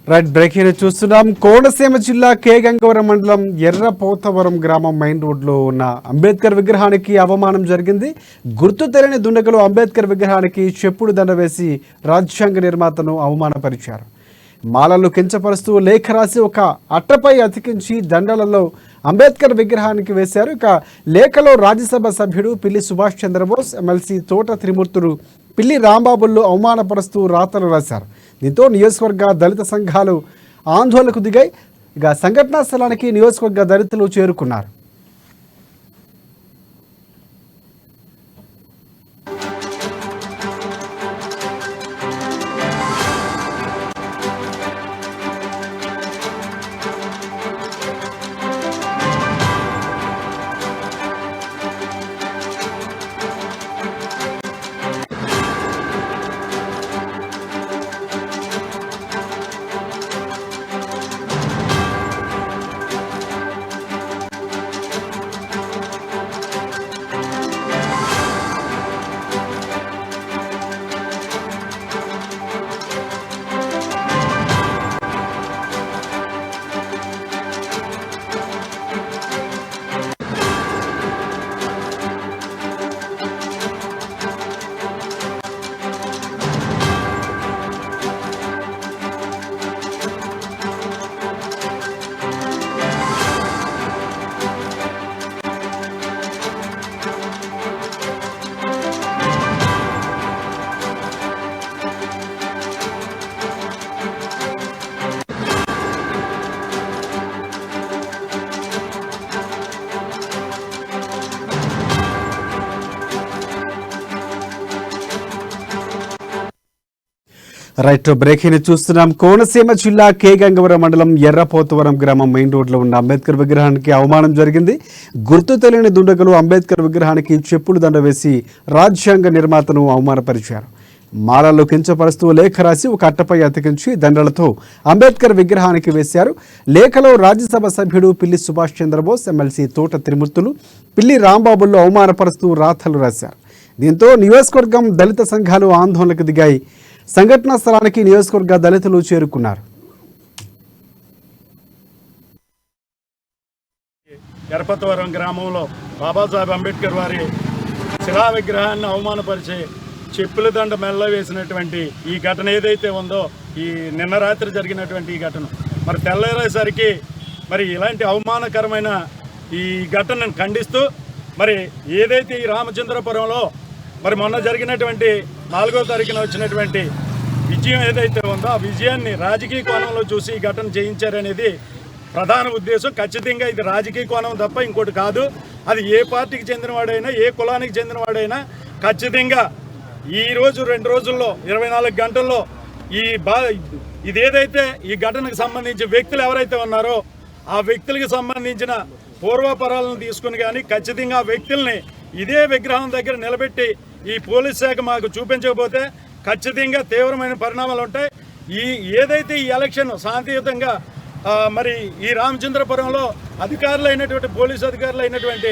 Right breaking చూస్తున్నాం. కోనసీమ జిల్లా కే గంగవరం మండలం ఎర్రపోతవరం గ్రామం మెయిన్ రోడ్లో ఉన్న అంబేద్కర్ విగ్రహానికి అవమానం జరిగింది. గుర్తు తెలియని దుండగులు అంబేద్కర్ విగ్రహానికి చెప్పుడు దండ వేసి రాజ్యాంగ నిర్మాతను అవమానపరిచారు. మాలలు కించపరుస్తూ లేఖ రాసి ఒక అట్టపై అతికించి దండలలో అంబేద్కర్ విగ్రహానికి వేశారు. ఇక లేఖలో రాజ్యసభ సభ్యుడు పిల్లి సుభాష్ చంద్రబోస్, ఎమ్మెల్సీ తోట త్రిమూర్తులు, పిల్లి రాంబాబుల్లో అవమానపరుస్తూ రాతలు రాశారు. దీంతో నియోజకవర్గ దళిత సంఘాలు ఆందోళనకు దిగాయి. ఇక సంఘటనా స్థలానికి నియోజకవర్గ దళితులు చేరుకున్నారు. రైట్ బ్రేకింగ్ చూస్తున్నాం. కోనసీమ జిల్లా కే గంగవరం మండలం ఎర్రపోతవరం గ్రామం మెయిన్ రోడ్లో ఉన్న అంబేద్కర్ విగ్రహానికి అవమానం జరిగింది. గుర్తు తెలియని దుండగులు అంబేద్కర్ విగ్రహానికి చెప్పులు దండ వేసి రాజ్యాంగ నిర్మాతను అవమానపరిచారు. మాలల్లో కించపరుస్తూ లేఖ రాసి ఒక అట్టపై అతికించి దండలతో అంబేద్కర్ విగ్రహానికి వేశారు. లేఖలో రాజ్యసభ సభ్యుడు పిల్లి సుభాష్ చంద్రబోస్, ఎమ్మెల్సీ తోట త్రిమూర్తులు, పిల్లి రాంబాబుల్లో అవమానపరుస్తూ రాతలు రాశారు. దీంతో నియోజకవర్గం దళిత సంఘాలు ఆందోళనకు దిగాయి. సంఘటనా స్థలానికి నియోజకవర్గ దళితులు చేరుకున్నారు. ఎర్రపోతవరం గ్రామంలో బాబాసాహెబ్ అంబేద్కర్ వారి శిలా విగ్రహాన్ని అవమానపరిచే చెప్పుల దండ మెల్ల వేసినటువంటి ఈ ఘటన ఏదైతే ఉందో, ఈ నిన్న రాత్రి జరిగినటువంటి ఈ ఘటన మరి తెల్లారేసరికి మరి ఇలాంటి అవమానకరమైన ఈ ఘటనను ఖండిస్తూ మరి ఏదైతే ఈ రామచంద్రపురంలో మరి మొన్న జరిగినటువంటి 4వ తారీఖున వచ్చినటువంటి విజయం ఏదైతే ఉందో ఆ విజయాన్ని రాజకీయ కోణంలో చూసి ఈ ఘటన చేయించారనేది ప్రధాన ఉద్దేశం. ఖచ్చితంగా ఇది రాజకీయ కోణం తప్ప ఇంకోటి కాదు. అది ఏ పార్టీకి చెందినవాడైనా, ఏ కులానికి చెందినవాడైనా ఖచ్చితంగా ఈ రోజు 2 రోజుల్లో 24 గంటల్లో ఇదేదైతే ఈ ఘటనకు సంబంధించి వ్యక్తులు ఎవరైతే ఉన్నారో ఆ వ్యక్తులకు సంబంధించిన పూర్వపరాలను తీసుకుని కానీ ఖచ్చితంగా ఆ వ్యక్తుల్ని ఇదే విగ్రహం దగ్గర నిలబెట్టి ఈ పోలీస్ శాఖ మాకు చూపించకపోతే ఖచ్చితంగా తీవ్రమైన పరిణామాలు ఉంటాయి. ఏదైతే ఈ ఎలక్షన్ శాంతియుతంగా మరి ఈ రామచంద్రపురంలో అధికారులు అయినటువంటి పోలీసు అధికారులు అయినటువంటి